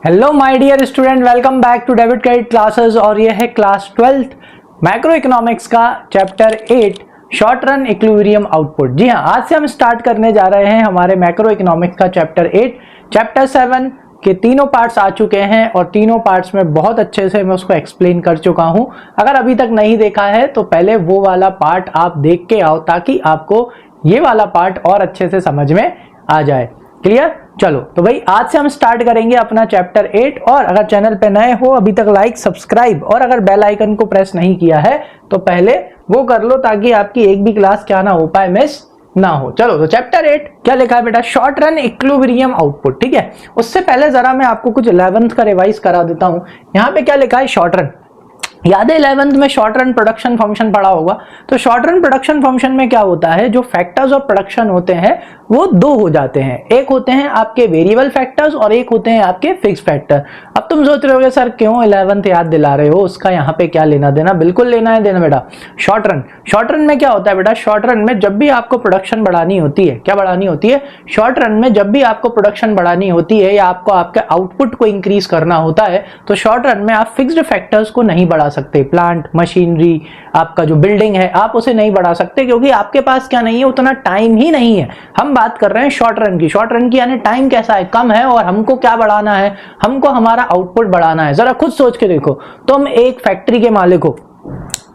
Hello my dear student, welcome back to debit credit classes. और ये है class 12 macroeconomics का chapter 8 short run equilibrium output. जी हाँ, आज से हम स्टार्ट करने जा रहे हैं हमारे मैक्रो इकोनॉमिक्स का चैप्टर 8। चैप्टर 7 के तीनों पार्ट्स आ चुके हैं और तीनों पार्ट्स में बहुत अच्छे से मैं उसको एक्सप्लेन कर चुका हूं। अगर अभी तक नहीं देखा है तो पहले वो वाला पार्ट आप देख के आओ ताकि आपको ये वाला पार्ट और अच्छे से समझ में आ जाए। क्लियर? चलो तो भाई आज से हम स्टार्ट करेंगे अपना चैप्टर 8। और अगर चैनल पे नए हो अभी तक लाइक, सब्सक्राइब और अगर बेल आइकन को प्रेस नहीं किया है तो पहले वो कर लो ताकि आपकी एक भी क्लास क्या ना हो पाए, मिस ना हो। चलो तो चैप्टर 8 क्या लिखा है बेटा? Short run equilibrium output. ठीक है, उससे पहले जरा मैं आपको कुछ 11th का रिवाइज करा देता हूं। यहां पे क्या लिखा है? Short run. याद है 11th में शॉर्ट रन प्रोडक्शन फंक्शन पढ़ा होगा। तो शॉर्ट रन प्रोडक्शन फंक्शन में क्या होता है, जो फैक्टर्स ऑफ प्रोडक्शन होते हैं वो दो हो जाते हैं। एक होते हैं आपके वेरिएबल फैक्टर्स और एक होते हैं आपके फिक्स फैक्टर। अब तुम सोच रहे होगे सर क्यों 11th याद दिला रहे हो, उसका यहाँ पे क्या लेना देना? बिल्कुल लेना है देना बेटा। शॉर्ट रन में क्या होता है बेटा? शॉर्ट रन में जब भी आपको प्रोडक्शन बढ़ानी होती है, क्या बढ़ानी होती है? शॉर्ट रन में जब भी आपको प्रोडक्शन बढ़ानी होती है या आपको आपके आउटपुट को इंक्रीज करना होता है तो शॉर्ट रन में आप फिक्स्ड फैक्टर्स को नहीं बढ़ा सकते। प्लांट, मशीनरी, आपका जो बिल्डिंग है आप उसे नहीं बढ़ा सकते क्योंकि आपके पास क्या नहीं है, उतना टाइम ही नहीं है। हम बात कर रहे हैं शॉर्ट रन की। शॉर्ट रन की यानी टाइम कैसा है? कम है और हमको क्या बढ़ाना है? हमको हमारा आउटपुट बढ़ाना है। जरा खुद सोच के देखो, तुम एक फैक्ट्री के मालिक हो।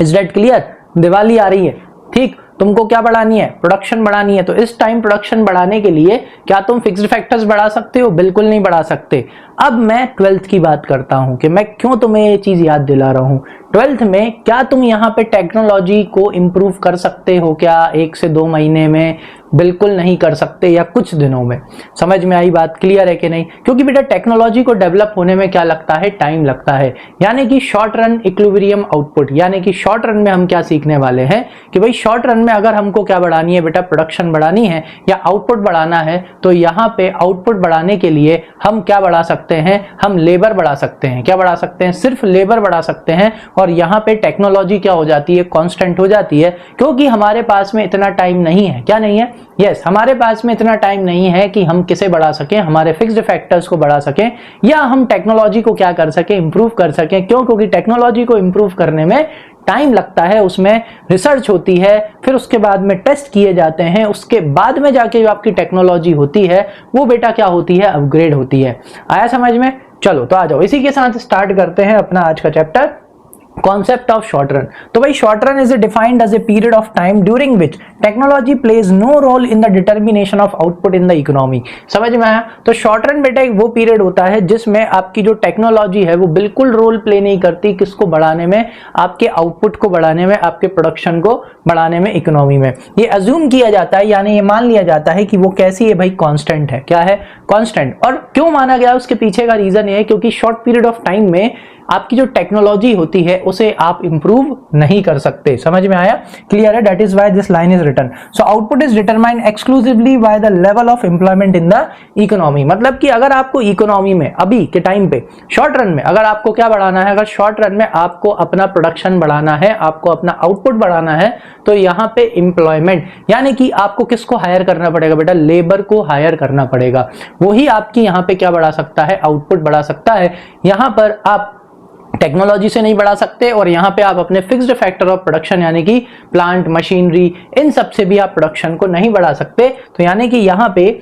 Is that clear? दिवाली आ रही है, ठीक, तुमको क्या बढ़ानी है? प्रोडक्शन बढ़ानी है। तो इस टाइम प्रोडक्शन बढ़ाने के लिए क्या तुम फिक्स्ड फैक्टर्स बढ़ा सकते हो? बिल्कुल नहीं बढ़ा सकते। अब मैं 12th की बात करता हूं कि मैं क्यों तुम्हें ये चीज याद दिला रहा हूं। 12th में क्या तुम यहाँ पे टेक्नोलॉजी को इंप्रूव कर सकते हो क्या 1 से 2 महीने में? बिल्कुल नहीं कर सकते, या कुछ दिनों में। समझ में आई बात? क्लियर है कि नहीं? क्योंकि बेटा टेक्नोलॉजी को डेवलप होने में क्या लगता है? टाइम लगता है। यानी कि शॉर्ट रन इक्विलिब्रियम आउटपुट, यानी कि शॉर्ट रन में हम क्या सीखने वाले हैं कि भाई शॉर्ट रन में अगर हमको क्या बढ़ानी है बेटा? प्रोडक्शन बढ़ानी है या आउटपुट बढ़ाना है तो यहाँ पे आउटपुट बढ़ाने के लिए हम क्या बढ़ा सकते हैं? हम लेबर बढ़ा सकते हैं। क्या बढ़ा सकते हैं? सिर्फ लेबर बढ़ा सकते हैं। और यहाँ पे टेक्नोलॉजी क्या हो जाती है? कांस्टेंट हो जाती है, क्योंकि हमारे पास में इतना टाइम नहीं है। क्या नहीं है? यस, हमारे पास में इतना टाइम नहीं है कि हम किसे बढ़ा सकें, हमारे फिक्स्ड फैक्टर्स को बढ़ा सकें या हम टेक्नोलॉजी को क्या कर सकें? इंप्रूव कर सकें। क्यों? क्योंकि टेक्नोलॉजी को इंप्रूव करने में टाइम लगता है, उसमें रिसर्च होती है, फिर उसके बाद में टेस्ट किए जाते हैं, उसके बाद में जाके जो आपकी टेक्नोलॉजी होती है वो बेटा क्या होती है? अपग्रेड होती है। आया समझ में? चलो तो आ जाओ, इसी के साथ स्टार्ट करते हैं अपना आज का chapter, concept of short run. तो भाई short run is defined as a period of time during which technology plays no role in the determination of output in the economy. समझ में आया? तो शॉर्ट रन बेटा एक वो पीरियड होता है जिसमें आपकी जो टेक्नोलॉजी है वो बिल्कुल रोल प्ले नहीं करती किसको बढ़ाने में? आपके आउटपुट को बढ़ाने में, आपके प्रोडक्शन को बढ़ाने में, इकोनॉमी में। ये अज्यूम किया जाता है, यानी ये मान लिया जाता है कि वो कैसी है भाई? कांस्टेंट है। क्या है? कांस्टेंट। और क्यों माना गया उसके पीछे का रीजन ये है क्योंकि शॉर्ट पीरियड ऑफ टाइम में आपकी जो टेक्नोलॉजी होती है उसे आप इंप्रूव नहीं कर सकते। समझ में आया? क्लियर है? That is why this line is written. So output is determined exclusively by the level of employment in the economy. मतलब कि अगर आपको इकोनॉमी में अभी के टाइम पे शॉर्ट रन में अगर आपको क्या बढ़ाना है, अगर शॉर्ट रन में आपको अपना प्रोडक्शन बढ़ाना है, आपको अपना आउटपुट बढ़ाना है, तो यहाँ पे एम्प्लॉयमेंट यानी कि आपको किसको हायर करना पड़ेगा बेटा? लेबर को हायर करना पड़ेगा। वही आपकी यहाँ पे क्या बढ़ा सकता है? आउटपुट बढ़ा सकता है। यहाँ पर आप टेक्नोलॉजी से नहीं बढ़ा सकते और यहाँ पे आप अपने फिक्स्ड फैक्टर ऑफ प्रोडक्शन यानी कि प्लांट, मशीनरी, इन सब से भी आप प्रोडक्शन को नहीं बढ़ा सकते। तो यानी कि यहाँ पे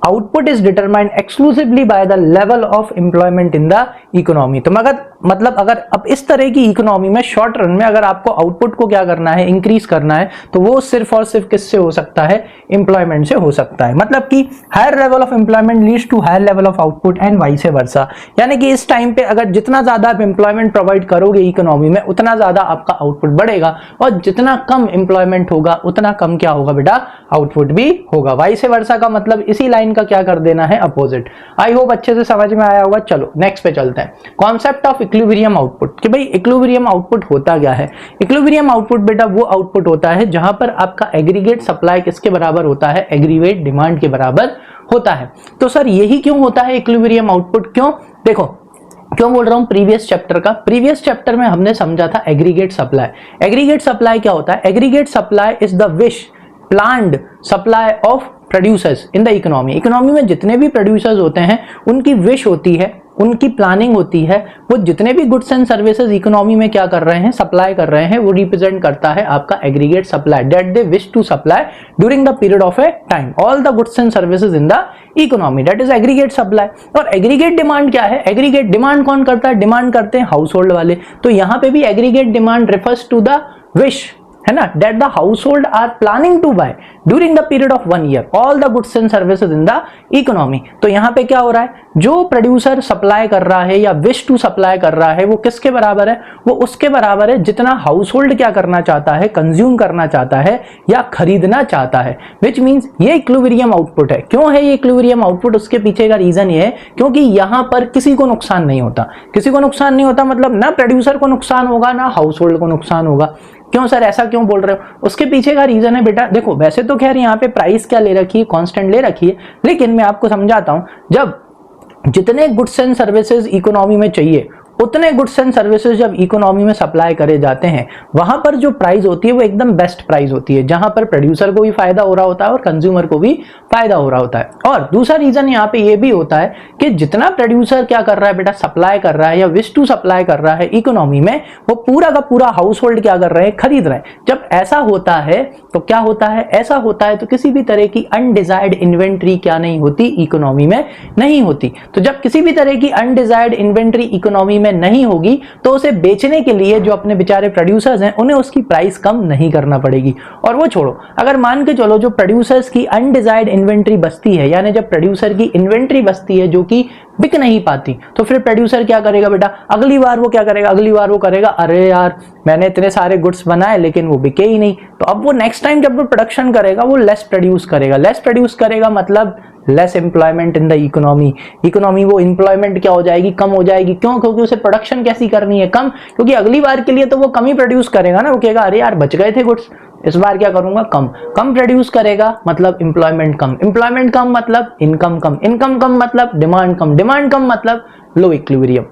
output is determined exclusively by the level of employment in the economy. तो मगर मतलब अगर अब इस तरह की इकोनॉमी में शॉर्ट रन में अगर आपको आउटपुट को क्या करना है? इंक्रीज करना है, तो वो सिर्फ और सिर्फ किससे हो सकता है? एम्प्लॉयमेंट से हो सकता है। मतलब कि higher level of employment leads to higher level of output and vice versa कि इस टाइम पे अगर जितना ज्यादा आप एम्प्लॉयमेंट प्रोवाइड करोगे इकोनॉमी में उतना ज्यादा आपका आउटपुट बढ़ेगा और जितना कम एम्प्लॉयमेंट होगा उतना कम क्या होगा बेटा? आउटपुट भी होगा। वाइस वर्सा का मतलब इसी लाइन का क्या कर देना है? अपोजिट। आई होप अच्छे से समझ में आया होगा। चलो नेक्स्ट पे चलते हैं। कॉन्सेप्ट ऑफ इक्विलिब्रियम आउटपुट कि भाई इक्विलिब्रियम आउटपुट होता क्या है? इक्विलिब्रियम आउटपुट बेटा वो आउटपुट होता है जहां पर आपका एग्रीगेट सप्लाई किसके बराबर होता है? एग्रीगेट डिमांड के बराबर होता है। तो सर यही क्यों होता है इक्विलिब्रियम आउटपुट? क्यों? देखो क्यों बोल रहा हूं प्रीवियस चैप्टर का? प्रीवियस चैप्टर में हमने समझा था एग्रीगेट सप्लाई। एग्रीगेट सप्लाई क्या होता है? Aggregate supply is the wish planned supply of producers in the economy. Economy में जितने भी प्रोड्यूसर्स होते हैं उनकी विश होती है उनकी प्लानिंग होती है, वो जितने भी गुड्स एंड सर्विसेज इकोनॉमी में क्या कर रहे हैं, सप्लाई कर रहे हैं, वो रिप्रेजेंट करता है आपका aggregate supply that they wish to supply during the period of a time all the goods and services in the economy, that is aggregate supply. और एग्रीगेट डिमांड क्या है, एग्रीगेट डिमांड कौन करता है, डिमांड करते हैं हाउस होल्ड वाले। तो यहां पे भी aggregate demand refers to the wish, है ना, that the household are planning to buy during the period of 1 year all the goods and services in the economy. तो यहां पे क्या हो रहा है, जो प्रोड्यूसर सप्लाई कर रहा है या विश टू सप्लाई कर रहा है वो किसके बराबर है, वो उसके बराबर है जितना हाउसहोल्ड क्या करना चाहता है, कंज्यूम करना चाहता है या खरीदना चाहता है, विच मींस ये इक्विलिब्रियम आउटपुट है। क्यों है ये इक्विलिब्रियम आउटपुट, उसके पीछे का रीजन ये है क्योंकि यहां पर किसी को नुकसान नहीं होता। किसी को नुकसान नहीं होता मतलब ना प्रोड्यूसर को नुकसान होगा ना हाउसहोल्ड को नुकसान होगा। क्यों सर, ऐसा क्यों बोल रहे हो, उसके पीछे का रीजन है बेटा, देखो वैसे तो खैर यहाँ पे प्राइस क्या ले रखी है, कांस्टेंट ले रखी है, लेकिन मैं आपको समझाता हूं, जब जितने गुड्स एंड सर्विसेज इकोनॉमी में चाहिए उतने गुड्स एंड सर्विसेज जब इकोनॉमी में सप्लाई करे जाते हैं, वहां पर जो प्राइस होती है वो एकदम बेस्ट प्राइस होती है, जहां पर प्रोड्यूसर को भी फायदा हो रहा होता है और कंज्यूमर को भी फायदा हो रहा होता है। और दूसरा रीजन यहाँ पे ये भी होता है कि जितना प्रोड्यूसर क्या कर रहा है बेटा, सप्लाई कर रहा है या विश टू सप्लाई कर रहा है इकोनॉमी में, वो पूरा का पूरा हाउस होल्ड क्या कर रहे हैं, खरीद रहे हैं। जब ऐसा होता है तो क्या होता है, ऐसा होता है तो किसी भी तरह की अनडिजायर्ड इन्वेंट्री क्या नहीं होती, इकोनॉमी में नहीं होती। तो जब किसी भी तरह की अनडिजायर्ड इन्वेंट्री इकोनॉमी में नहीं होगी तो उसे बेचने के लिए जो अपने बेचारे प्रोड्यूसर्स हैं उन्हें उसकी प्राइस कम नहीं करना पड़ेगी। और वो छोड़ो, अगर मान के चलो जो प्रोड्यूसर्स की अनडिजायर्ड इन्वेंट्री बचती है, यानी जब प्रोड्यूसर की इन्वेंट्री बचती है जो कि बिक नहीं पाती, तो फिर प्रोड्यूसर क्या करेगा बेटा, अगली बार वो क्या करेगा, अगली बार वो करेगा अरे यार मैंने इतने सारे गुड्स बनाए लेकिन वो बिके ही नहीं, तो अब वो नेक्स्ट टाइम जब वो प्रोडक्शन करेगा वो लेस प्रोड्यूस करेगा। लेस प्रोड्यूस करेगा मतलब less employment in the economy. Economy वो एम्प्लॉयमेंट क्या हो जाएगी, कम हो जाएगी। क्यों, क्योंकि उसे प्रोडक्शन कैसी करनी है, कम, क्योंकि अगली बार के लिए तो वो कम ही प्रोड्यूस करेगा ना। वो कहेगा अरे यार बच गए थे गुड्स, इस बार क्या करूंगा, कम। कम प्रोड्यूस करेगा मतलब एम्प्लॉयमेंट कम, एम्प्लॉयमेंट कम मतलब इनकम कम, इनकम कम मतलब डिमांड कम, डिमांड कम मतलब लो इक्विलिब्रियम।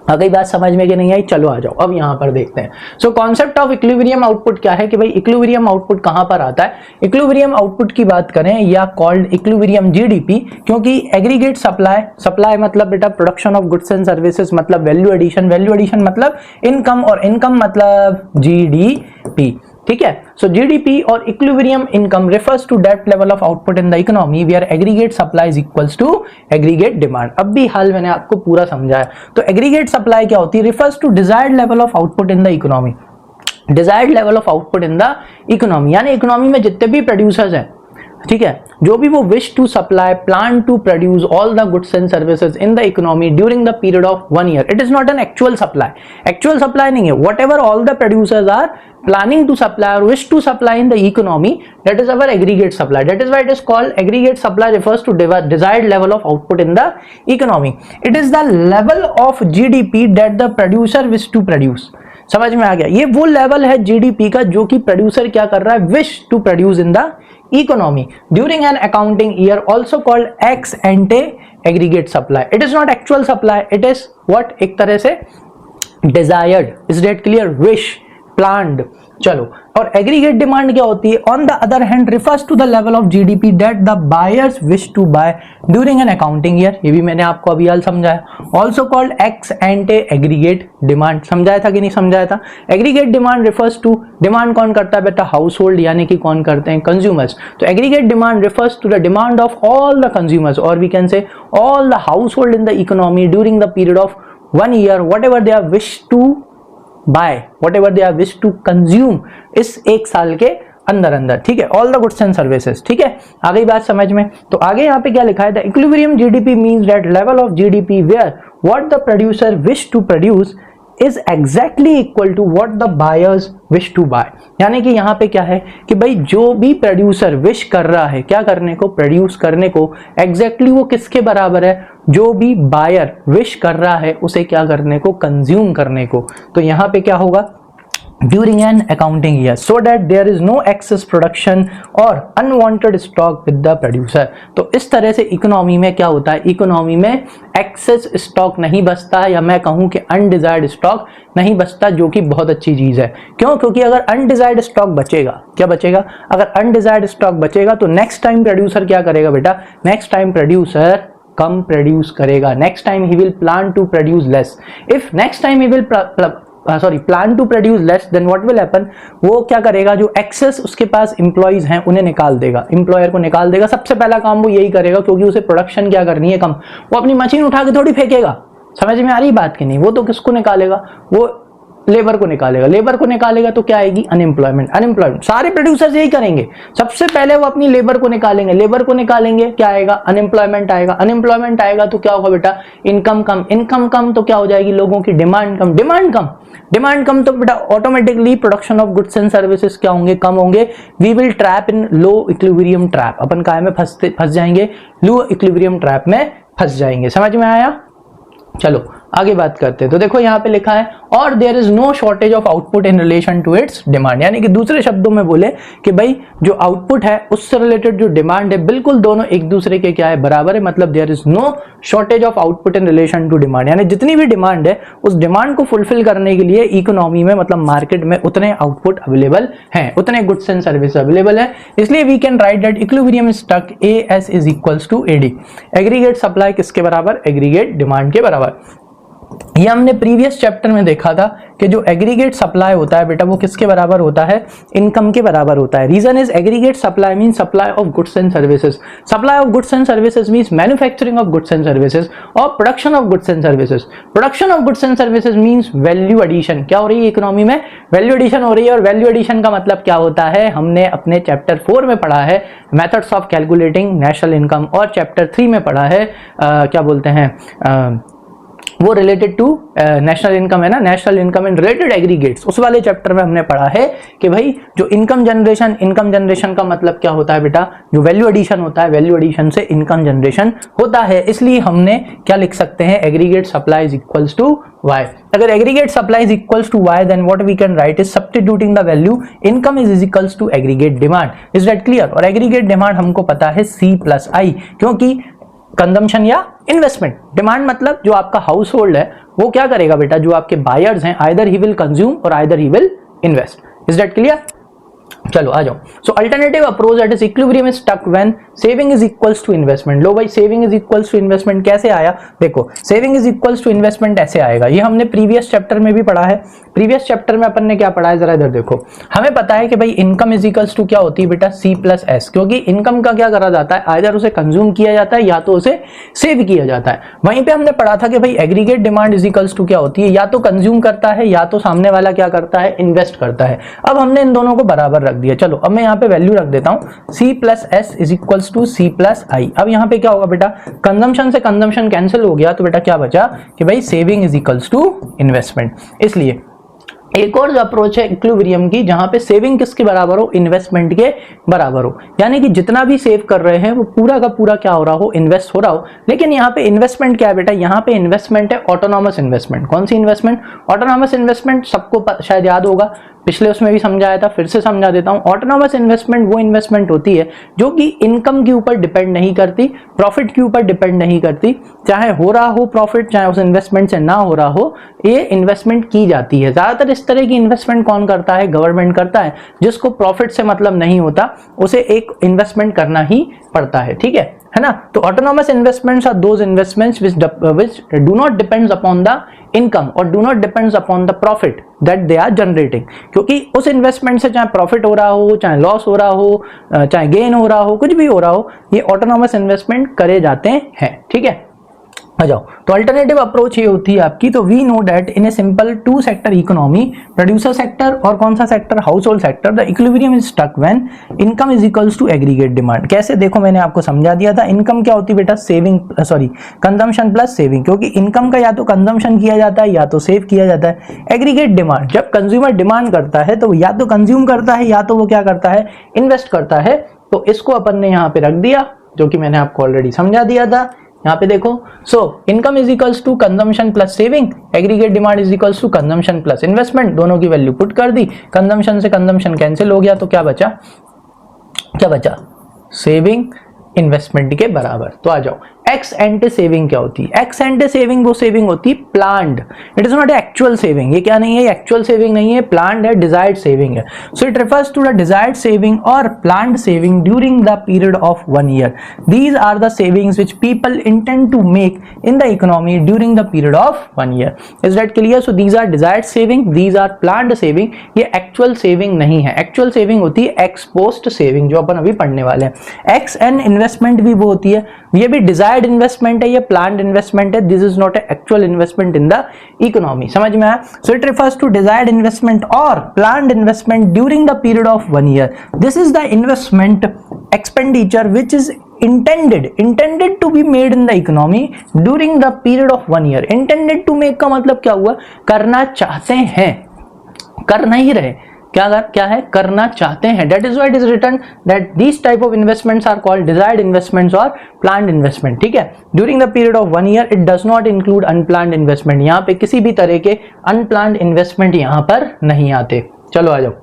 अगली बात समझ में कि नहीं आई, चलो आ जाओ अब यहां पर देखते हैं। So concept of equilibrium output क्या है कि भाई इक्विलिब्रियम आउटपुट कहां पर आता है। इक्विलिब्रियम आउटपुट की बात करें या कॉल्ड इक्विलिब्रियम जीडीपी, क्योंकि एग्रीगेट सप्लाई, सप्लाई मतलब बेटा production of goods and services मतलब वैल्यू एडिशन, वैल्यू एडिशन मतलब इनकम और इनकम मतलब जीडीपी, ठीक है। सो जीडीपी और equilibrium income refers to that level of output in the economy where aggregate supply is equals to aggregate demand. अब भी हाल मैंने आपको पूरा समझाया। तो एग्रीगेट सप्लाई क्या होती है, refers to desired level of output in the economy, desired level of output in the economy, यानी इकोनॉमी में जितने भी प्रोड्यूसर्स हैं, ठीक है, जो भी वो wish to supply, plan to produce all the goods and services in the economy during the period of 1 year. It is not an actual supply, actual supply नहीं है। Whatever all the producers are planning to supply or wish to supply in the economy, that is our aggregate supply. That is why it is called aggregate supply, refers to desired level of output in the economy. It is the level of GDP that the producer wish to produce. समझ में आ गया, ये वो level है GDP का जो कि प्रोड्यूसर क्या कर रहा है, wish to produce in the economy during an accounting year, also called ex ante aggregate supply. It is not actual supply, it is what, एक तरह से desired, is that clear, wish, planned. चलो, और aggregate demand क्या होती है, on the other hand refers to the level of GDP that the buyers wish to buy during an accounting year. ये भी मैंने आपको अभी हाल समझाया। Also called ex ante aggregate demand, समझाया था कि नहीं समझाया था। Aggregate demand refers to, demand कौन करता है बेटा, हाउस होल्ड, यानी कि कौन करते हैं, कंज्यूमर्स। तो aggregate demand refers to the demand of all the consumers, और we can say all the household in the economy during the period of 1 year, whatever they are wish to buy, whatever they are wish to consume, इस एक साल के अंदर अंदर, ठीक है, all the goods and services, ठीक है। आ गई बात समझ में। तो आगे यहाँ पे क्या लिखा है, the equilibrium GDP means that level of GDP where what the producer wish to produce is exactly equal to what the buyers wish to buy। यानी कि यहाँ पे क्या है कि भाई जो भी प्रोड्यूसर विश कर रहा है क्या करने को, प्रोड्यूस करने को, एग्जैक्टली वो किसके बराबर है, जो भी बायर विश कर रहा है उसे क्या करने को, कंज्यूम करने को। तो यहाँ पे क्या होगा, during an accounting year so that there is no excess production or unwanted stock with the producer। तो इस तरह से इकोनॉमी में क्या होता है, इकोनॉमी में एक्सेस स्टॉक नहीं बचता, या मैं कहूं कि अनडिजायर्ड स्टॉक नहीं बचता, जो कि बहुत अच्छी चीज है। क्यों, क्योंकि अगर अनडिजायर्ड स्टॉक बचेगा, क्या बचेगा, अगर अनडिजायर्ड स्टॉक बचेगा तो नेक्स्ट टाइम प्रोड्यूसर क्या करेगा बेटा, नेक्स्ट टाइम प्रोड्यूसर कम प्रोड्यूस करेगा, next time he will plan to produce less. If next time he will plan to produce less, then what will happen, वो क्या करेगा, जो एक्सेस उसके पास एम्प्लॉइज हैं उन्हें निकाल देगा, एम्प्लॉयर को निकाल देगा। सबसे पहला काम वो यही करेगा, क्योंकि उसे प्रोडक्शन क्या करनी है, कम। वो अपनी मशीन उठा के थोड़ी फेंकेगा, समझ में आ रही बात की नहीं, वो तो किसको निकालेगा, वो लेबर को निकालेगा। लेबर को निकालेगा तो क्या आएगी, अनएम्प्लॉयमेंट। अनएम्प्लॉयमेंट सारे प्रोड्यूसर्स यही करेंगे, सबसे पहले वो अपनी लेबर को निकालेंगे। लेबर को निकालेंगे, क्या आएगा, अनएम्प्लॉयमेंट आएगा। अनएम्प्लॉयमेंट आएगा तो क्या होगा बेटा, इनकम कम। इनकम कम तो क्या हो जाएगी, लोगों की डिमांड कम। डिमांड कम, डिमांड कम तो बेटा automatically production of goods and services क्या होंगे, कम होंगे। We will trap in low equilibrium trap, अपन काय में फंस जाएंगे, लो इक्विलिब्रियम ट्रैप में फंस जाएंगे। समझ में आया, चलो आगे बात करते हैं। तो देखो यहाँ पे लिखा है, और there is no shortage of output in relation to its demand, यानी कि दूसरे शब्दों में बोले कि भाई जो आउटपुट है उससे रिलेटेड जो डिमांड है, बिल्कुल दोनों एक दूसरे के क्या है, बराबर है। मतलब there is no shortage of output in relation to demand, यानी जितनी भी डिमांड है उस डिमांड को फुलफिल करने के लिए इकोनॉमी में, मतलब मार्केट में उतने आउटपुट अवेलेबल हैं, उतने गुड्स एंड सर्विस अवेलेबल है। इसलिए we can write that equilibrium stuck AS is equals to AD। Aggregate supply किसके बराबर, एग्रीगेट डिमांड के बराबर। ये हमने प्रीवियस चैप्टर में देखा था कि जो एग्रीगेट सप्लाई होता है बेटा, वो किसके बराबर होता है, इनकम के बराबर होता है। Reason is aggregate supply mean supply of goods and services. Supply of goods and services means manufacturing of goods and services, or production of goods and services. Production of goods and services means value addition. क्या हो रही है economy में, value addition हो रही है। और value addition का मतलब क्या होता है, हमने अपने चैप्टर 4 में पढ़ा है methods of calculating national income, और चैप्टर 3 में पढ़ा है क्या बोलते हैं वो रिलेटेड टू नेशनल इनकम है ना, national income and related aggregates. उस वाले चैप्टर में हमने पढ़ा है कि भाई जो इनकम जनरेशन का मतलब क्या होता है बेटा, जो वैल्यू एडिशन होता है, वैल्यू एडिशन से इनकम जनरेशन होता है। इसलिए हमने क्या लिख सकते हैं, aggregate supply is equals to y। अगर aggregate supply is equals to y, then what we can write is substituting the value income is equals to aggregate demand. Is that clear. और एग्रीगेट डिमांड हमको पता है C+I, क्योंकि consumption या investment. Demand मतलब जो आपका हाउस होल्ड है वो क्या करेगा बेटा, जो आपके बायर्स हैं, either he will consume or either he will invest. Is that clear. चलो आ जाओ। So alternative approach that is equilibrium is stuck when saving is equals to investment. लो भाई, saving is equals to investment कैसे आया, देखो saving is equals to investment ऐसे आएगा। ये हमने प्रीवियस चैप्टर में भी पढ़ा है। प्रीवियस चैप्टर में अपन ने क्या पढ़ा है, जरा इधर देखो। हमें पता है कि भाई इनकम इज इक्वल्स टू क्या होती है बेटा, C+S, क्योंकि इनकम का क्या करा जाता है, आइदर उसे कंज्यूम किया जाता है या तो उसे सेव किया जाता है। वहीं पे हमने पढ़ा था कि भाई aggregate demand is equals to क्या होती है, या तो कंज्यूम करता है या तो सामने वाला क्या करता है, इन्वेस्ट करता है। अब हमने इन दोनों को बराबर रख दिया। चलो अब मैं यहाँ पे वैल्यू रख देता हूँ, C+S is equals to C+I। अब यहाँ पे क्या होगा बेटा, कंजम्पशन से कंजम्पशन कैंसिल हो गया, तो बेटा क्या बचा कि भाई saving is equals to investment. इसलिए एक और अप्रोच है इक्विलिब्रियम की, जहां पे सेविंग किसके बराबर हो, इन्वेस्टमेंट के बराबर हो। यानी कि जितना भी सेव कर रहे हैं वो पूरा का पूरा क्या हो रहा हो, इन्वेस्ट हो रहा हो। लेकिन यहाँ पे इन्वेस्टमेंट क्या है बेटा, यहाँ पे इन्वेस्टमेंट है ऑटोनॉमस इन्वेस्टमेंट। कौन सी इन्वेस्टमेंट, ऑटोनॉमस इन्वेस्टमेंट। सबको शायद याद होगा, पिछले उसमें भी समझाया था, फिर से समझा देता हूं। ऑटोनॉमस इन्वेस्टमेंट वो इन्वेस्टमेंट होती है जो कि इनकम के ऊपर डिपेंड नहीं करती, प्रॉफिट के ऊपर डिपेंड नहीं करती। चाहे हो रहा हो प्रॉफिट, चाहे उस इन्वेस्टमेंट से ना हो रहा हो, ये इन्वेस्टमेंट की जाती है। ज्यादातर इस तरह की इन्वेस्टमेंट कौन करता है, गवर्नमेंट करता है। जिसको प्रॉफिट से मतलब नहीं होता उसे एक इन्वेस्टमेंट करना ही पड़ता है, ठीक है ना। तो autonomous investments are those investments which do not depends upon the income और do not depends upon the profit that they are generating। क्योंकि उस इन्वेस्टमेंट से चाहे प्रॉफिट हो रहा हो, चाहे लॉस हो रहा हो, चाहे गेन हो रहा हो, कुछ भी हो रहा हो, ये ऑटोनॉमस इन्वेस्टमेंट करे जाते हैं, ठीक है। आ जाओ। तो अल्टरनेटिव अप्रोच ये होती है आपकी। तो we know that in a simple two sector economy, producer sector और कौन सा सेक्टर, household sector, the equilibrium is stuck when income is equals to aggregate demand. कैसे, देखो मैंने आपको समझा दिया था। इनकम क्या होती है बेटा, सेविंग कंजम्पशन प्लस सेविंग, क्योंकि इनकम का या तो कंजम्पशन किया जाता है या तो सेव किया जाता है। एग्रीगेट डिमांड, जब कंज्यूमर डिमांड करता है तो या तो कंज्यूम करता है या तो वो क्या करता है, इन्वेस्ट करता है। तो इसको अपन ने यहाँ पे रख दिया, जो कि मैंने आपको ऑलरेडी समझा दिया था। यहाँ पे देखो, so income is equals to consumption plus saving, aggregate demand is equals to consumption plus investment. दोनों की वैल्यू पुट कर दी, कंजम्पशन से कंजम्पशन कैंसिल हो गया, तो क्या बचा, सेविंग इन्वेस्टमेंट के बराबर। तो आ जाओ, एक्स एंटे सेविंग क्या होती है? एक्स एंटे सेविंग वो सेविंग होती है planned, it is not actual saving. ये क्या नहीं है? एक्चुअल सेविंग नहीं है, प्लान्ड है, डिजायर्ड सेविंग है। So it refers to the desired saving or planned saving during the period of 1 year. These are the savings which people intend to make in the economy during the period of 1 year. Is that clear? So these are desired saving, these are planned saving. ये actual saving नहीं है। Actual saving होती है x post saving, जो अपन अभी पढ़ने वाले हैं। एक्स एन इन्वेस्टमेंट भी वो होती है, ये भी डिजायर्ड इन्वेस्टमेंट है, ये प्लान्ड इन्वेस्टमेंट है। This is not actual investment in the economy. समझ में आया? So it refers to desired investment or planned investment during the period of 1 year. This is the investment expenditure which is intended to be made in the economy during the period of 1 year। intended to make का मतलब क्या हुआ? करना चाहते हैं, कर नहीं रहे, क्या है? करना चाहते हैं। That is why it is written that these type of investments are called desired investments or planned investment। ठीक है? During the period of 1 year it does not include unplanned investment। यहाँ पे किसी भी तरह के unplanned investment यहाँ पर नहीं आते। चलो आ जाओ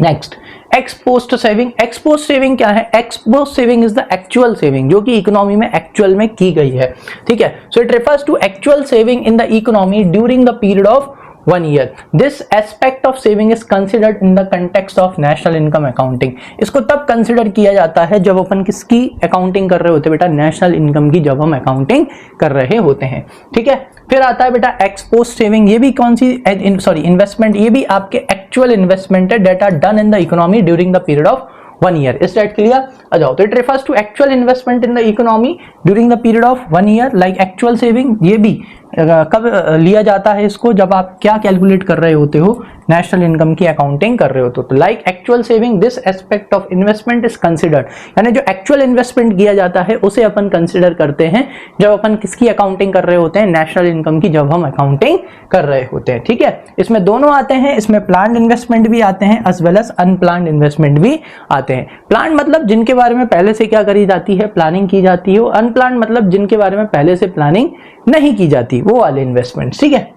next, x post saving. X post saving क्या है? X post saving is the actual saving जो कि इकोनॉमी में एक्चुअल में की गई है। ठीक है? So it refers to actual saving in the economy during the period of 1 year। This aspect of saving is considered in the context of national income accounting। इसको तब कंसिडर किया जाता है जब अपन किसकी अकाउंटिंग कर रहे होते हैं बेटा? नेशनल इनकम की जब हम अकाउंटिंग कर रहे होते हैं। ठीक है? फिर आता है बेटा एक्स पोस्ट सेविंग। ये भी कौन सी? इन्वेस्टमेंट। ये भी आपके एक्चुअल इन्वेस्टमेंट है that are done in the economy during the period of 1 year। Is that clear? आ जाओ। तो it refers to actual investment in the economy during the period of 1 year like actual saving. ये भी कब लिया जाता है इसको? जब आप क्या कैलकुलेट कर रहे होते हो? नेशनल इनकम की अकाउंटिंग कर रहे होते हो। तो like actual saving this aspect of investment is considered, यानी जो एक्चुअल इन्वेस्टमेंट किया जाता है उसे अपन कंसिडर करते हैं जब अपन किसकी अकाउंटिंग कर रहे होते हैं? नेशनल इनकम की जब हम अकाउंटिंग कर रहे होते हैं। ठीक है? इसमें दोनों आते हैं, इसमें प्लान्ड इन्वेस्टमेंट भी आते हैं as well as unplanned investment भी आते हैं। प्लान्ड मतलब जिनके बारे में पहले से क्या करी जाती है? प्लानिंग की जाती है। अनप्लान्ड मतलब जिनके बारे में पहले से प्लानिंग नहीं की जाती, वो वाले इन्वेस्टमेंट। ठीक है?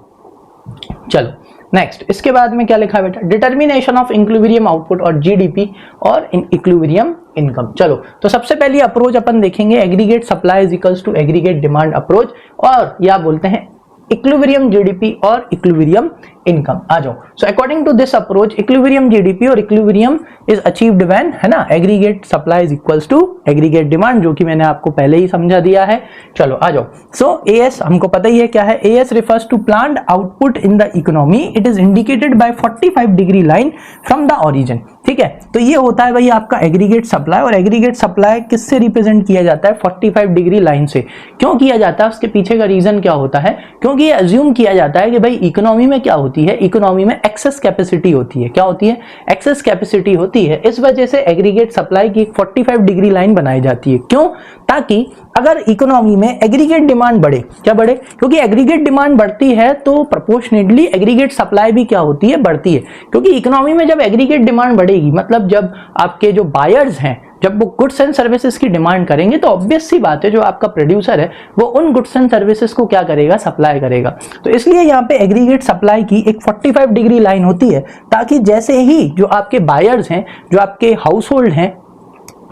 चलो नेक्स्ट, इसके बाद में क्या लिखा है बेटा? डिटर्मिनेशन ऑफ इक्विलिब्रियम आउटपुट और जीडीपी और इक्विलिब्रियम इनकम। चलो, तो सबसे पहली अप्रोच अपन देखेंगे aggregate supply is equals to aggregate demand approach, और या बोलते हैं इक्विलिब्रियम जीडीपी और इक्विलिब्रियम इनकम। आ जाओ। So according to this approach equilibrium GDP और इक्विलिब्रियम इज अचीव्ड व्हेन, है ना, aggregate supply is equals to aggregate demand, जो कि मैंने आपको पहले ही समझा दिया है। चलो आ जाओ। सो एएस हमको पता ही है क्या है। AS refers to planned output in the economy, it is indicated by 45 degree line from the origin. ठीक है? तो ये होता है भाई आपका एग्रीगेट सप्लाई, और एग्रीगेट सप्लाई किससे रिप्रेजेंट किया जाता है? 45 डिग्री लाइन से। क्यों किया जाता है? उसके पीछे का रीजन क्या होता है? क्योंकि ये अज्यूम किया जाता है कि भाई इकोनॉमी में क्या होती है? इकोनॉमी में एक्सेस कैपेसिटी होती है। क्या होती है? एक्सेस कैपेसिटी होती है। इस वजह से एग्रीगेट सप्लाई की 45 डिग्री लाइन बनाई जाती है। क्यों? ताकि अगर इकोनॉमी में एग्रीगेट डिमांड बढ़े, क्या बढ़े? क्योंकि एग्रीगेट डिमांड बढ़ती है तो प्रोपोर्शनेटली एग्रीगेट सप्लाई भी क्या होती है? बढ़ती है। क्योंकि इकोनॉमी में जब एग्रीगेट डिमांड बढ़ेगी, मतलब जब आपके जो बायर्स हैं, जब वो गुड्स एंड सर्विसेज की डिमांड करेंगे, तो ऑब्वियस सी बात है जो आपका प्रोड्यूसर है वो उन गुड्स एंड सर्विसेज को क्या करेगा? सप्लाई करेगा। तो इसलिए यहाँ पे एग्रीगेट सप्लाई की एक 45 डिग्री लाइन होती है, ताकि जैसे ही जो आपके बायर्स हैं, जो आपके हाउस होल्ड हैं,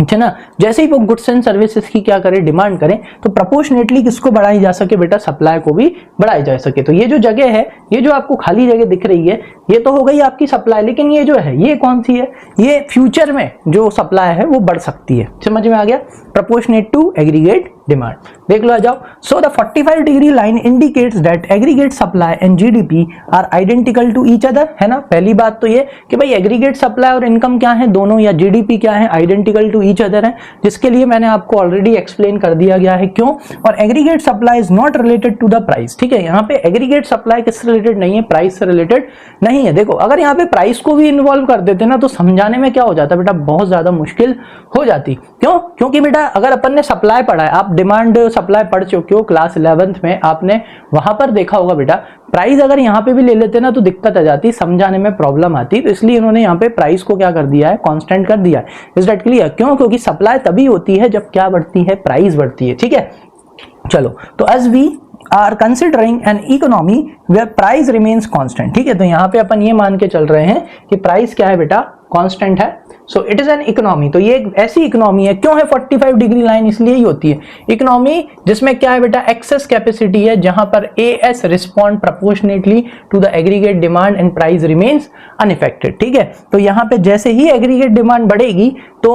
है ना, जैसे ही वो गुड्स एंड सर्विसेज की क्या करें? डिमांड करें, तो प्रोपोर्शनेटली किसको बढ़ाई जा सके बेटा? सप्लाई को भी बढ़ाई जा सके। तो ये जो जगह है, ये जो आपको खाली जगह दिख रही है, ये तो हो गई आपकी सप्लाई, लेकिन ये जो है ये कौन सी है? ये फ्यूचर में जो सप्लाई है वो बढ़ सकती है। समझ में आ गया? Proportionate to aggregate demand. देख लो, आ जाओ। So the 45 degree line indicates that aggregate supply and GDP are identical to each other, है ना। पहली बात तो ये कि भाई एग्रीगेट सप्लाई और इनकम क्या है? दोनों, या जीडीपी क्या है? आइडेंटिकल टू ईच अदर है, जिसके लिए मैंने आपको ऑलरेडी एक्सप्लेन कर दिया गया है क्यों। और aggregate supply is not related to the price. ठीक है? यहाँ पे एग्रीगेट सप्लाई किससे रिलेटेड नहीं है? प्राइस से रिलेटेड नहीं है। देखो, अगर यहाँ पे प्राइस को भी इन्वॉल्व कर देते ना, तो समझाने में क्या हो जाता बेटा? बहुत ज्यादा मुश्किल हो जाती। क्यों? क्योंकि बेटा अगर अपन ने सप्लाई पढ़ा है, आप डिमांड सप्लाई पढ़ चुके हो क्लास 11th में, आपने वहां पर देखा होगा बेटा, प्राइस अगर यहाँ पे भी ले लेते ना तो दिक्कत आ जाती, समझाने में प्रॉब्लम आती। तो इसलिए इन्होंने यहाँ पे प्राइस को क्या कर दिया है? कांस्टेंट कर दिया है। Is that clear? क्यों? क्योंकि सप्लाई तभी होती है जब क्या बढ़ती है? प्राइस बढ़ती है। ठीक है? चलो, तो as we are considering an economy where price remains constant. ठीक है, तो यहाँ पे अपन ये मान के चल रहे हैं कि प्राइस क्या है बेटा, कांस्टेंट है। So it is an economy, तो ये एक ऐसी इकोनॉमी है। क्यों है 45 डिग्री लाइन, इसलिए ही होती है इकोनॉमी जिसमें क्या है बेटा, एक्सेस कैपेसिटी है, जहां पर AS respond proportionately to the aggregate demand and price remains unaffected. ठीक है, तो यहाँ पे जैसे ही एग्रीगेट डिमांड बढ़ेगी तो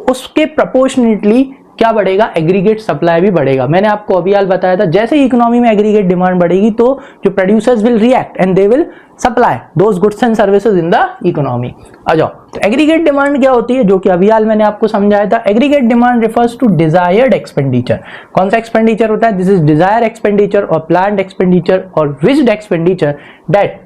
उसके प्रोपोर्शनेटली क्या बढ़ेगा, एग्रीगेट सप्लाई भी बढ़ेगा। मैंने आपको अभी हाल बताया था, जैसे ही इकोनॉमी में एग्रीगेट डिमांड बढ़ेगी तो जो producers will react and they will supply those goods and services in the economy. आ जाओ, तो एग्रीगेट डिमांड क्या होती है, जो कि अभी हाल मैंने आपको समझाया था। Aggregate demand refers to desired expenditure. कौन सा एक्सपेंडिचर होता है, this is desire expenditure or planned expenditure or wished expenditure that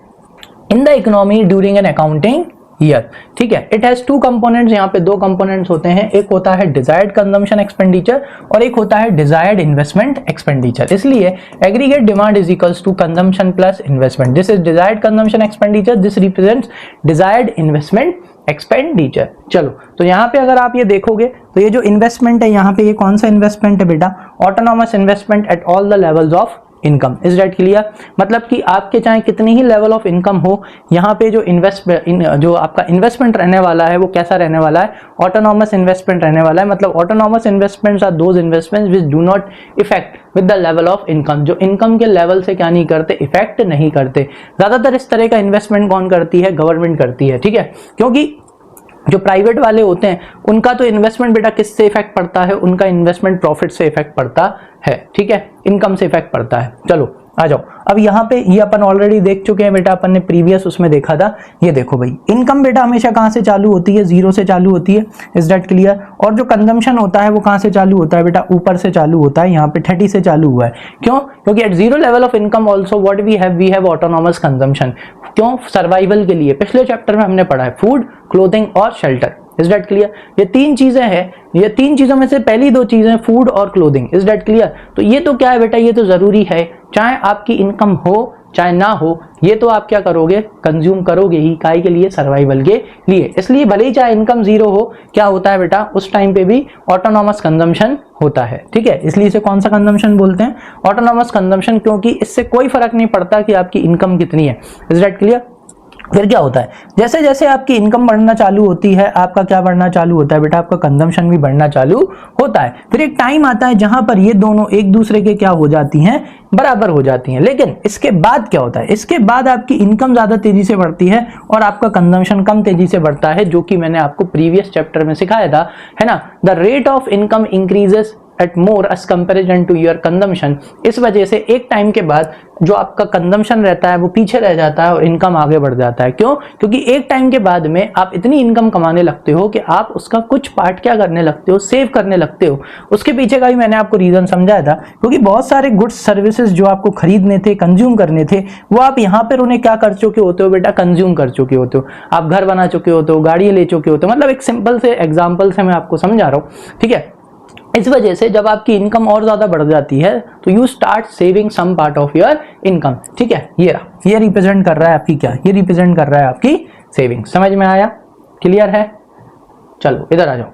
in the economy during an accounting year. ठीक है, इट हैज टू कंपोनेंट्स, यहाँ पे दो कंपोनेंट्स होते हैं, एक होता है डिजायर्ड कंजम्पशन एक्सपेंडिचर और एक होता है डिजायर्ड इन्वेस्टमेंट एक्सपेंडिचर। इसलिए aggregate demand is equals to consumption plus investment. This is desired consumption expenditure, this represents desired investment expenditure. चलो, तो यहाँ पे अगर आप ये देखोगे तो ये जो इन्वेस्टमेंट है, यहाँ पे ये कौन सा इन्वेस्टमेंट है बेटा, autonomous investment at all the levels of income. Is that clear, मतलब कि आपके चाहे कितनी ही लेवल ऑफ इनकम हो, यहाँ पे जो आपका इन्वेस्टमेंट रहने वाला है वो कैसा रहने वाला है, ऑटोनॉमस इन्वेस्टमेंट रहने वाला है। मतलब autonomous investments are those investments which do not affect with the level of income, जो इनकम के लेवल से क्या नहीं करते, इफेक्ट नहीं करते। ज्यादातर इस तरह का इन्वेस्टमेंट कौन करती है, गवर्नमेंट करती है। ठीक है, क्योंकि जो प्राइवेट वाले होते हैं उनका तो इन्वेस्टमेंट बेटा किससे इफेक्ट पड़ता है, उनका इन्वेस्टमेंट प्रॉफिट से इफेक्ट पड़ता है। ठीक है, इनकम से इफेक्ट पड़ता है। चलो आ जाओ, अब यहाँ पे ये अपन ऑलरेडी देख चुके हैं बेटा, अपन ने प्रीवियस उसमें देखा था। ये देखो भाई, इनकम बेटा हमेशा कहाँ से चालू होती है, जीरो से चालू होती है। इज दैट क्लियर, और जो कंजम्पशन होता है वो कहाँ से चालू होता है बेटा, ऊपर से चालू होता है। यहाँ पे 30 से चालू हुआ है। क्यों, क्योंकि at zero level of income also what we have autonomous consumption. क्यों, सर्वाइवल के लिए। पिछले चैप्टर में हमने पढ़ा है फूड, क्लोथिंग और शेल्टर। इज दैट क्लियर, ये तीन चीजें हैं, ये तीन चीजों में से पहली दो चीजें फूड और क्लोथिंग। इज दैट क्लियर, तो ये तो क्या है बेटा, ये तो जरूरी है, चाहे आपकी इनकम हो चाहे ना हो, ये तो आप क्या करोगे, कंज्यूम करोगे ही, काय के लिए, सर्वाइवल के लिए। इसलिए भले ही चाहे इनकम जीरो हो, क्या होता है बेटा, उस टाइम पे भी ऑटोनॉमस कंजम्पशन होता है। ठीक है, इसलिए इसे कौन सा कंजम्पशन बोलते हैं, ऑटोनॉमस कंजम्पशन, क्योंकि इससे कोई फर्क नहीं पड़ता कि आपकी इनकम कितनी है। इज दैट क्लियर, फिर क्या होता है, जैसे जैसे आपकी इनकम बढ़ना चालू होती है, आपका क्या बढ़ना चालू होता है बेटा, आपका कंजम्पशन भी बढ़ना चालू होता है। फिर एक टाइम आता है जहां पर ये दोनों एक दूसरे के क्या हो जाती हैं, बराबर हो जाती हैं। लेकिन इसके बाद क्या होता है, इसके बाद आपकी इनकम ज्यादा तेजी से बढ़ती है और आपका कंजम्पशन कम तेजी से बढ़ता है, जो कि मैंने आपको प्रीवियस चैप्टर में सिखाया था, है ना। The rate of income increases at more as comparison to your consumption. इस वजह से एक टाइम के बाद जो आपका कंजम्पशन रहता है वो पीछे रह जाता है और इनकम आगे बढ़ जाता है। क्यों, क्योंकि एक टाइम के बाद में आप इतनी इनकम कमाने लगते हो कि आप उसका कुछ पार्ट क्या करने लगते हो, सेव करने लगते हो। उसके पीछे का भी मैंने आपको रीजन समझाया था, क्योंकि बहुत सारे गुड्स सर्विसेज जो आपको खरीदने थे, कंज्यूम करने थे, वो आप यहाँ पर उन्हें क्या कर चुके होते हो बेटा, कंज्यूम कर चुके होते हो। आप घर बना चुके होते हो, गाड़ी ले चुके होते हो। मतलब एक सिंपल से एग्जाम्पल से मैं आपको समझा रहा हूँ। ठीक है, इस वजह से जब आपकी इनकम और ज्यादा बढ़ जाती है तो you start saving some part of your income. ठीक है, ये रिप्रेजेंट कर रहा है आपकी क्या, ये रिप्रेजेंट कर रहा है आपकी सेविंग। समझ में आया, क्लियर है। चलो इधर आ जाओ,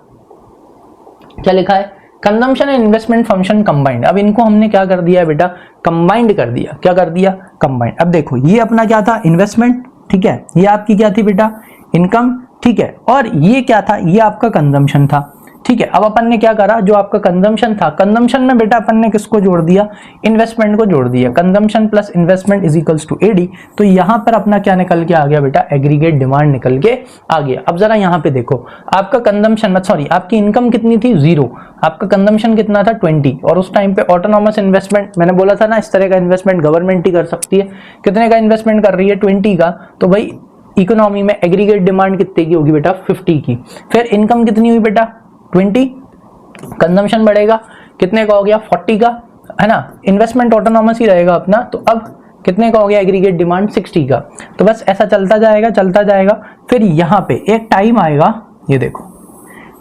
क्या लिखा है, consumption and investment function combined. अब इनको हमने क्या कर दिया है बेटा, कंबाइंड कर दिया। क्या कर दिया, कंबाइंड। अब देखो, ये अपना क्या था, इन्वेस्टमेंट। ठीक है, ये आपकी क्या थी बेटा, इनकम। ठीक है, और ये क्या था, ये आपका कंजम्पशन था। ठीक है, अब अपन ने क्या करा, जो आपका कंजम्पशन था, कंजम्पशन में बेटा अपन ने किसको जोड़ दिया, इन्वेस्टमेंट को जोड़ दिया। Consumption plus investment is equals to AD. तो यहां पर अपना क्या निकल के आ गया बेटा, एग्रीगेट डिमांड निकल के आ गया। अब जरा यहां पे देखो, आपका कंजम्पशन सॉरी आपकी इनकम कितनी थी, 0, आपका कंजम्पशन कितना था, 20, और उस टाइम पे ऑटोनॉमस इन्वेस्टमेंट, मैंने बोला था ना इस तरह का इन्वेस्टमेंट गवर्नमेंट ही कर सकती है। कितने का इन्वेस्टमेंट कर रही है, 20 का। तो भाई इकोनॉमी में एग्रीगेट डिमांड कितने की होगी बेटा, 50 की। फिर इनकम कितनी हुई बेटा, 20, कंजम्पशन बढ़ेगा, कितने का हो गया, 40 का, है ना। इन्वेस्टमेंट ऑटोनॉमस ही रहेगा अपना, तो अब कितने का हो गया एग्रीगेट डिमांड, 60 का। तो बस ऐसा चलता जाएगा चलता जाएगा। फिर यहाँ पे एक टाइम आएगा, ये देखो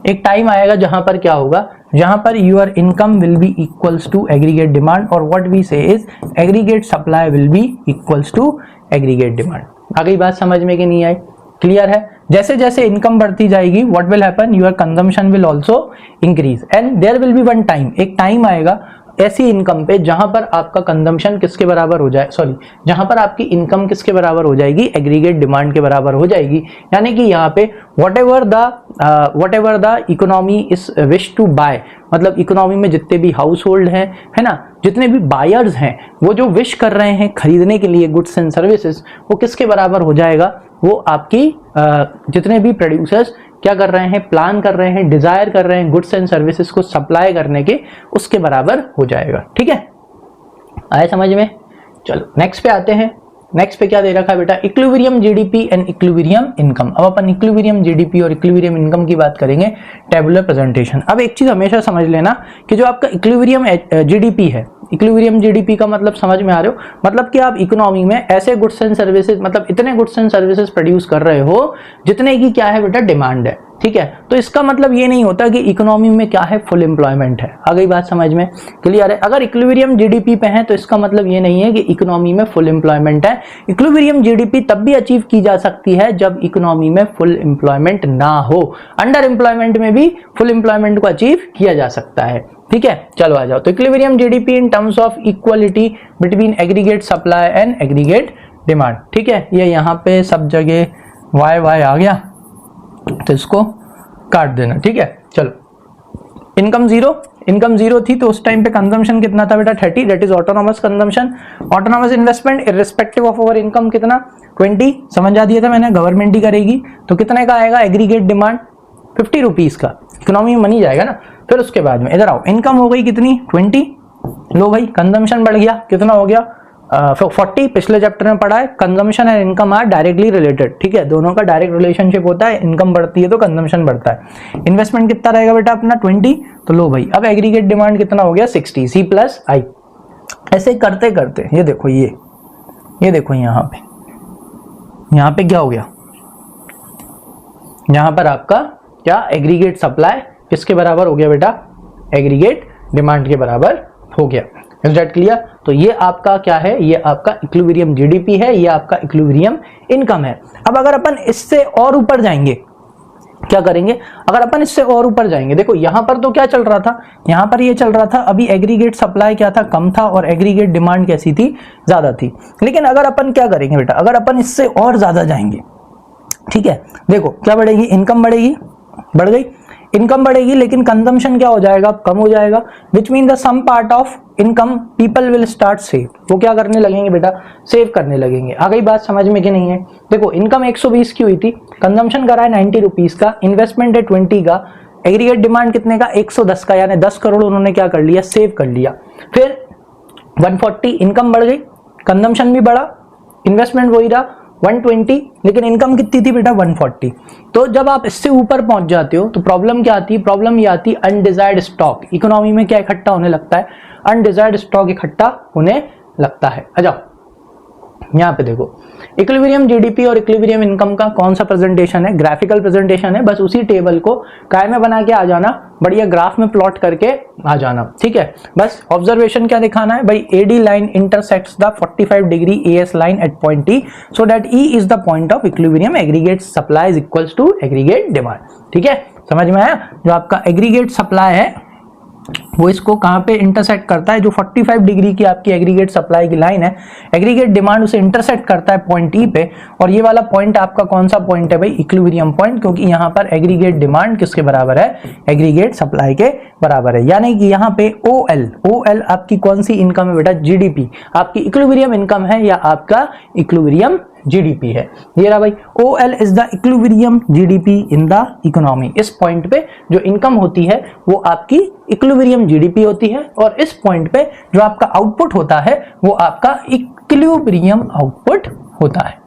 एक टाइम आएगा जहां पर क्या होगा, जहां पर your income will be equals to aggregate demand, और what we say is aggregate supply will be equals to aggregate demand. आ गई बात समझ में कि नहीं आई, क्लियर है। जैसे जैसे इनकम बढ़ती जाएगी, what will happen, your consumption will also increase and there will be one time, एक टाइम आएगा ऐसी इनकम पे जहां पर आपका कंजम्पशन किसके बराबर हो जाए, सॉरी, जहां पर आपकी इनकम किसके बराबर हो जाएगी, एग्रीगेट डिमांड के बराबर हो जाएगी। यानी कि यहाँ पे whatever the economy is wish to buy, मतलब इकोनॉमी में जितने भी हाउस होल्ड हैं, है ना, जितने भी बायर्स हैं, वो जो विश कर रहे हैं खरीदने के लिए गुड्स एंड सर्विसेज, वो किसके बराबर हो जाएगा, वो आपकी जितने भी प्रोड्यूसर्स क्या कर रहे हैं, प्लान कर रहे हैं, डिजायर कर रहे हैं गुड्स एंड सर्विसेज को सप्लाई करने के, उसके बराबर हो जाएगा। ठीक है, आए समझ में। चलो नेक्स्ट पे आते हैं। नेक्स्ट पे क्या दे रखा है बेटा, equilibrium GDP and equilibrium income. अब अपन इक्विलिब्रियम जीडीपी और इक्विलिब्रियम इनकम की बात करेंगे, टेबुलर प्रेजेंटेशन। अब एक चीज हमेशा समझ लेना कि जो आपका इक्विलिब्रियम जीडीपी है, इक्विलिब्रियम जीडीपी का मतलब समझ में आ रहे हो, मतलब कि आप इकोनॉमी में ऐसे गुड्स एंड सर्विसेज, मतलब इतने गुड्स एंड सर्विसेज प्रोड्यूस कर रहे हो जितने की क्या है बेटा, डिमांड है। ठीक है, तो इसका मतलब ये नहीं होता कि इकोनॉमी में क्या है, फुल एम्प्लॉयमेंट है। आ गई बात समझ में, क्लियर है। अगर इक्विलिब्रियम जीडीपी पे है तो इसका मतलब ये नहीं है कि इकोनॉमी में फुल एम्प्लॉयमेंट है। इक्विलिब्रियम जीडीपी तब भी अचीव की जा सकती है जब इकोनॉमी में फुल एम्प्लॉयमेंट ना हो। अंडर एम्प्लॉयमेंट में भी फुल एम्प्लॉयमेंट को अचीव किया जा सकता है। ठीक है, चलो आ जाओ। तो equilibrium GDP in terms of equality between aggregate supply and aggregate demand. ठीक है, ये यहाँ पे सब जगह वाई वाई आ गया तो इसको काट देना। ठीक है, चलो। इनकम जीरो थी तो उस टाइम पे कंजम्पशन कितना था बेटा, 30, that is autonomous consumption. Autonomous investment irrespective of our income कितना, 20, समझा दिया था मैंने, गवर्नमेंट ही करेगी। तो कितने का आएगा एग्रीगेट डिमांड, 50 रुपीज का, इकोनॉमी में मनी जाएगा ना। फिर उसके बाद में इधर आओ, इनकम हो गई कितनी, 20, लो भाई कंजम्पशन बढ़ गया, कितना हो गया 40, पिछले चैप्टर में पढ़ा है। Consumption and income are directly related. ठीक है, दोनों का डायरेक्ट रिलेशनशिप होता है, इनकम बढ़ती है तो कंजम्पशन बढ़ता है। इन्वेस्टमेंट कितना रहेगा बेटा अपना 20, तो लो भाई अब एग्रीगेट डिमांड कितना हो गया 60, C प्लस आई। ऐसे करते करते ये देखो, ये देखो यहाँ पे क्या हो गया, यहाँ पर आपका क्या एग्रीगेट सप्लाई किसके बराबर हो गया बेटा, एग्रीगेट डिमांड के बराबर हो गया। Is that clear. तो ये आपका क्या है, ये आपका इक्विलिब्रियम जीडीपी है, ये आपका इक्विलिब्रियम इनकम है। अब अगर अपन इससे और ऊपर जाएंगे, क्या करेंगे, अगर अपन इससे और ऊपर जाएंगे, देखो यहां पर तो क्या चल रहा था, यहां पर ये चल रहा था अभी एग्रीगेट सप्लाई क्या था, कम था, और एग्रीगेट डिमांड कैसी थी, ज्यादा थी। लेकिन अगर अपन क्या करेंगे बेटा, अगर अपन इससे और ज्यादा जाएंगे, ठीक है, देखो क्या बढ़ेगी, इनकम बढ़ेगी, बढ़ गई इनकम बढ़ेगी, लेकिन कंजम्पशन क्या हो जाएगा, कम हो जाएगा। Which mean the some part of income people will start save, वो क्या करने लगेंगे बेटा, सेव करने लगेंगे। आ गई बात समझ में कि नहीं है। देखो इनकम 120 की हुई थी, कंजम्पशन करा है 90 रुपीज का, इन्वेस्टमेंट है 20 का, एग्रीगेट डिमांड कितने का 110 का, यानी 10 करोड़ उन्होंने क्या कर लिया, सेव कर लिया। फिर 140 इनकम बढ़ गई, कंजम्पशन भी बढ़ा, इन्वेस्टमेंट वही रहा 120, लेकिन इनकम कितनी थी बेटा 140। तो जब आप इससे ऊपर पहुंच जाते हो तो प्रॉब्लम क्या आती है, प्रॉब्लम ये आती है अनडिजायर्ड स्टॉक। इकोनॉमी में क्या इकट्ठा होने लगता है, अनडिजायर्ड स्टॉक इकट्ठा होने लगता है। आ जाओ यहाँ पे देखो, इक्विलिब्रियम जीडीपी और इक्विलिब्रियम इनकम का कौन सा प्रेजेंटेशन है, ग्राफिकल प्रेजेंटेशन है। बस उसी टेबल को काय में बना के आ जाना, बढ़िया ग्राफ में प्लॉट करके आ जाना। ठीक है, बस ऑब्जर्वेशन क्या दिखाना है भाई, AD line intersects the 45 degree AS line at point E, so that E is the point of equilibrium aggregate supply is equals to aggregate demand. ठीक है, समझ में आया। जो आपका एग्रीगेट सप्लाई है वो इसको कहां पे इंटरसेक्ट करता है, जो 45 डिग्री की आपकी एग्रीगेट सप्लाई की लाइन है, एग्रीगेट डिमांड उसे इंटरसेक्ट करता है पॉइंट ई पे। और ये वाला पॉइंट आपका कौन सा पॉइंट है भाई, इक्विलिब्रियम पॉइंट, क्योंकि यहाँ पर एग्रीगेट डिमांड किसके बराबर है, एग्रीगेट सप्लाई के बराबर है। यानी कि यहाँ पे OL आपकी कौन सी इनकम है बेटा, जीडीपी, आपकी इक्विलिब्रियम इनकम है या आपका इक्विलिब्रियम जीडीपी है। ये रहा भाई, OL is the equilibrium GDP in the economy. इस पॉइंट पे जो इनकम होती है वो आपकी इक्विलिब्रियम जीडीपी होती है, और इस पॉइंट पे जो आपका आउटपुट होता है वो आपका इक्विलिब्रियम आउटपुट होता है।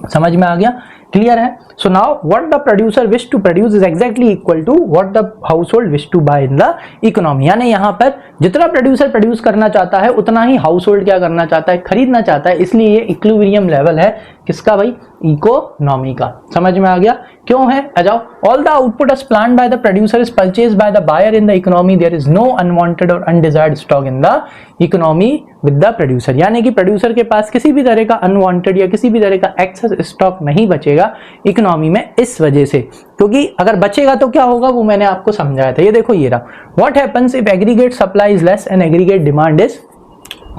समझ में आ गया, क्लियर है। So now what the producer wish to produce is exactly equal to what the household wish to buy in the economy. यानी यहाँ पर जितना प्रोड्यूसर प्रोड्यूस करना चाहता है उतना ही हाउस होल्ड क्या करना चाहता है, खरीदना चाहता है। इसलिए ये इक्विलिब्रियम लेवल है किसका भाई, इकोनॉमी का। समझ में आ गया क्यों है, आ जाओ। All the output is planned by the producer is purchased by the buyer in the economy, there is no unwanted or undesired stock in the economy with the producer. यानी कि प्रोड्यूसर के पास किसी भी तरह का अनवांटेड या किसी भी तरह का एक्सेस स्टॉक नहीं बचेगा बचेगा इकोनॉमी में इस वजह से, क्योंकि अगर बचेगा तो क्या होगा वो मैंने आपको समझाया था। ये देखो ये रहा, what happens if aggregate supply is less and aggregate demand is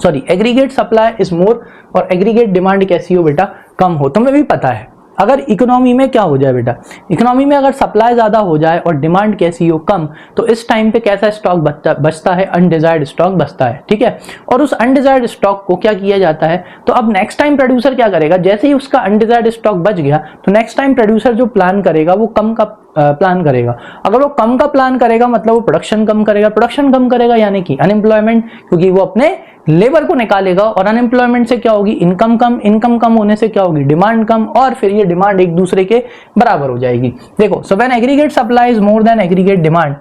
aggregate supply is मोर और एग्रीगेट डिमांड कैसी हो बेटा, कम हो। तुम्हें भी पता है अगर इकोनॉमी में क्या हो जाए बेटा, इकोनॉमी में अगर सप्लाई ज्यादा हो जाए और डिमांड कैसी हो, कम, तो इस टाइम पे कैसा स्टॉक बचता है, अनडिजायर्ड स्टॉक बचता है, ठीक है। और उस अनडिजायर्ड स्टॉक को क्या किया जाता है, तो अब नेक्स्ट टाइम प्रोड्यूसर क्या करेगा, जैसे ही उसका अनडिजायर्ड स्टॉक बच गया तो नेक्स्ट टाइम प्रोड्यूसर जो प्लान करेगा वो कम का प्लान करेगा। अगर वो कम का प्लान करेगा मतलब वो प्रोडक्शन कम करेगा, प्रोडक्शन कम करेगा यानी कि अनएम्प्लॉयमेंट, क्योंकि वो अपने लेबर को निकालेगा, और अनएम्प्लॉयमेंट से क्या होगी, इनकम कम, इनकम कम होने से क्या होगी, डिमांड कम, और फिर ये डिमांड एक दूसरे के बराबर हो जाएगी। देखो, so when aggregate supply is more than aggregate demand,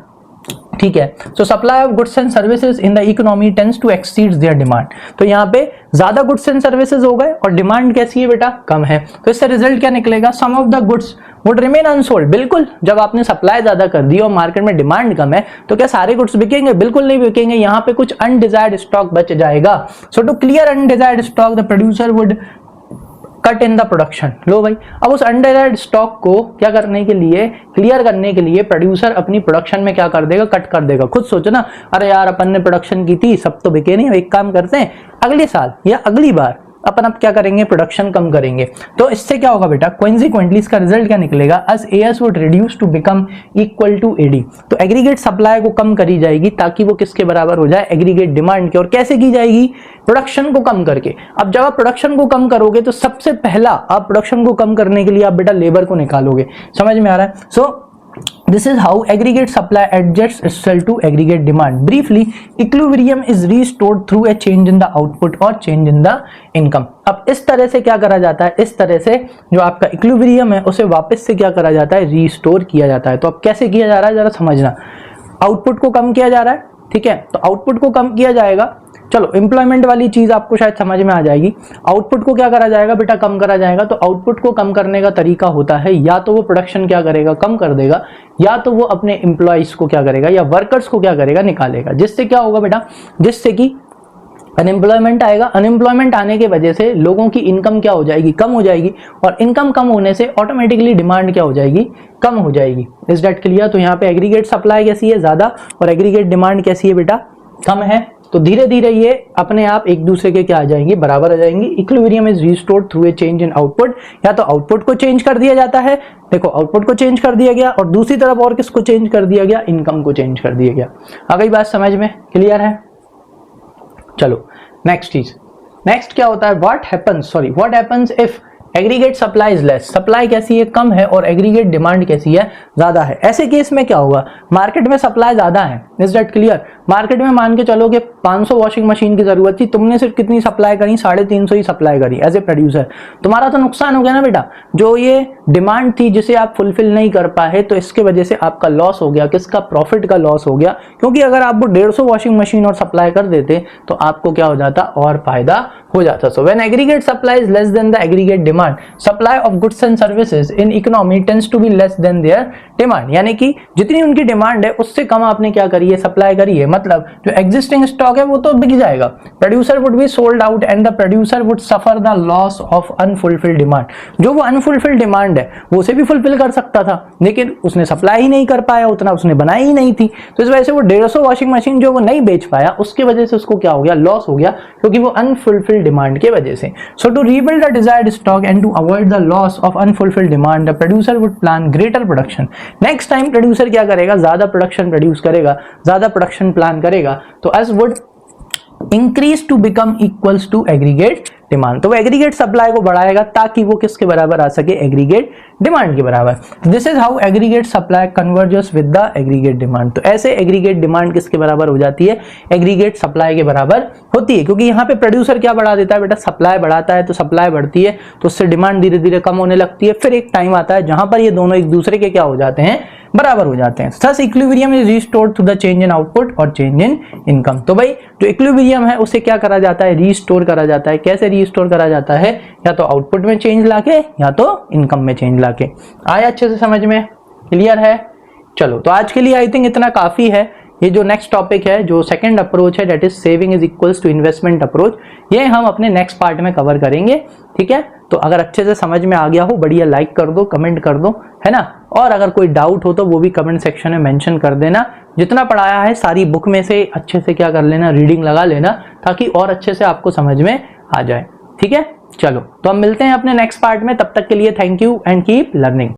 ठीक है, so supply of goods and services in the economy tends to exceed their demand. तो यहाँ पे ज्यादा गुड्स एंड सर्विसेज हो गए और डिमांड कैसी है बेटा, कम है, तो इससे रिजल्ट क्या निकलेगा, some of the goods would remain unsold. बिल्कुल, जब आपने सप्लाई ज्यादा कर दी और मार्केट में डिमांड कम है तो क्या सारे गुड्स बिकेंगे, बिल्कुल नहीं बिकेंगे, यहाँ पे कुछ अनडिजायर्ड स्टॉक बच जाएगा। So to clear undesired stock the producer would cut in the production. लो भाई, अब उस अनडिजायर्ड स्टॉक को क्या करने के लिए, क्लियर करने के लिए प्रोड्यूसर अपनी प्रोडक्शन में क्या कर देगा, कट कर देगा। खुद सोचो ना, अरे यार अपन ने प्रोडक्शन की थी, सब तो बिके नहीं, एक काम करते हैं अगले साल या अगली बार अपन अब क्या करेंगे, प्रोडक्शन कम करेंगे। तो इससे क्या होगा बेटा, कॉन्सिक्वेंटली इसका रिजल्ट क्या निकलेगा, as AS would reduce to become equal to AD। तो एग्रीगेट सप्लाई को कम करी जाएगी ताकि वो किसके बराबर हो जाए, एग्रीगेट डिमांड के। और कैसे की जाएगी, प्रोडक्शन को कम करके। अब जब आप प्रोडक्शन को कम करोगे तो सबसे पहला आप प्रोडक्शन को कम करने के लिए आप बेटा लेबर को निकालोगे। समझ में आ रहा है? सो this is how aggregate supply adjusts itself to aggregate demand. Briefly, equilibrium is restored through a change in the output or change in the income. अब इस तरह से क्या करा जाता है, इस तरह से जो आपका इक्विलिब्रियम है उसे वापस से क्या करा जाता है, रीस्टोर किया जाता है। तो अब कैसे किया जा रहा है जरा समझना। आउटपुट को कम किया जा रहा है, ठीक है, तो आउटपुट को कम किया जाएगा। चलो एम्प्लॉयमेंट वाली चीज आपको शायद समझ में आ जाएगी। आउटपुट को क्या करा जाएगा बेटा, कम करा जाएगा। तो आउटपुट को कम करने का तरीका होता है या तो वो प्रोडक्शन क्या करेगा, कम कर देगा, या तो वो अपने एम्प्लॉइज को क्या करेगा या वर्कर्स को क्या करेगा, निकालेगा। जिससे क्या होगा बेटा, जिससे कि अनएम्प्लॉयमेंट आएगा। अनएम्प्लॉयमेंट आने की वजह से लोगों की इनकम क्या हो जाएगी, कम हो जाएगी, और इनकम कम होने से ऑटोमेटिकली डिमांड क्या हो जाएगी, कम हो जाएगी। Is that clear? तो यहाँ पे एग्रीगेट सप्लाई कैसी है, ज्यादा, और एग्रीगेट डिमांड कैसी है बेटा, कम है। तो धीरे धीरे ये अपने आप एक दूसरे के क्या आ जाएंगे, बराबर आ जाएंगे। Equilibrium is restored through a change in output. या तो आउटपुट को चेंज कर दिया जाता है, देखो आउटपुट को चेंज कर दिया गया, और दूसरी तरफ और किसको चेंज कर दिया गया, इनकम को चेंज कर दिया गया। आ गई बात समझ में, क्लियर है? चलो नेक्स्ट चीज, नेक्स्ट क्या होता है, what happens if aggregate supply is less. Supply कैसी है, कम है, और एग्रीगेट डिमांड कैसी है, ज्यादा है। ऐसे केस में क्या होगा, मार्केट में सप्लाई ज्यादा है, इज दैट क्लियर? मार्केट में मान के चलो कि 500 वॉशिंग मशीन की जरूरत थी, तुमने सिर्फ कितनी सप्लाई करी, 350 ही सप्लाई करी एज ए प्रोड्यूसर। तुम्हारा तो नुकसान हो गया ना बेटा। जो ये डिमांड थी जिसे आप फुलफिल नहीं कर पाए, तो इसके वजह से आपका लॉस हो गया। किसका, प्रॉफिट का लॉस हो गया, क्योंकि अगर आप वो 150 वॉशिंग मशीन और सप्लाई कर देते तो आपको क्या हो जाता, और फायदा हो जाता। So when aggregate supply is less than the aggregate demand, supply of goods and services in economy tends to be less than their demand. यानी कि जितनी उनकी डिमांड है उससे कम आपने क्या करी है, सप्लाई करी है। मतलब जो एग्जिस्टिंग स्टॉक है वो तो बिक जाएगा। Producer would be sold out and the producer would suffer the loss of unfulfilled demand. जो वो अनफुलफिल्ड डिमांड है वो उसे भी फुलफिल कर सकता था, लेकिन उसने सप्लाई ही नहीं कर पाया, उतना उसने बनाई ही नहीं थी। तो इस वजह से वो 150 वॉशिंग मशीन जो वो नहीं बेच पाया, उसकी वजह से उसको क्या हो गया, लॉस हो गया, क्योंकि वो अनफुलफिल्ड डिमांड के वजह से। So to rebuild the desired stock and to avoid the loss of unfulfilled demand, the producer would plan greater production. Next time producer क्या करेगा, ज्यादा प्रोडक्शन प्रोड्यूस करेगा, ज्यादा प्रोडक्शन प्लान करेगा। तो AS would increase to become equals to aggregate demand. तो वो aggregate supply को बढ़ाएगा ताकि वो किसके बराबर आ सके, एग्रीगेट डिमांड के बराबर। This is how aggregate supply converges with the aggregate demand. तो ऐसे एग्रीगेट डिमांड किसके बराबर हो जाती है, एग्रीगेट सप्लाई के बराबर होती है। क्योंकि यहाँ पे प्रोड्यूसर क्या बढ़ा देता है बेटा, सप्लाई बढ़ाता है, तो सप्लाई बढ़ती है तो उससे डिमांड धीरे धीरे कम होने लगती है। फिर एक टाइम आता है जहां पर ये दोनों एक दूसरे के क्या हो जाते हैं, बराबर हो जाते हैं। Thus equilibrium is restored through the change in output और चेंज इन इनकम। तो भाई जो इक्विलिब्रियम है उसे क्या करा जाता है, रीस्टोर करा जाता है। कैसे रीस्टोर करा जाता है, या तो आउटपुट में चेंज लाके या तो इनकम में चेंज लाके। आया अच्छे से समझ में, क्लियर है? चलो तो आज के लिए आई थिंक इतना काफी है। ये जो नेक्स्ट टॉपिक है, जो सेकंड अप्रोच है, that is saving is equals to investment approach, ये हम अपने नेक्स्ट पार्ट में कवर करेंगे, ठीक है? तो अगर अच्छे से समझ में आ गया हो बढ़िया लाइक कर दो, कमेंट कर दो, है ना। और अगर कोई डाउट हो तो वो भी कमेंट सेक्शन में मेंशन कर देना। जितना पढ़ाया है सारी बुक में से अच्छे से क्या कर लेना, रीडिंग लगा लेना, ताकि और अच्छे से आपको समझ में आ जाए। ठीक है, चलो तो हम मिलते हैं अपने नेक्स्ट पार्ट में। तब तक के लिए thank you and keep learning.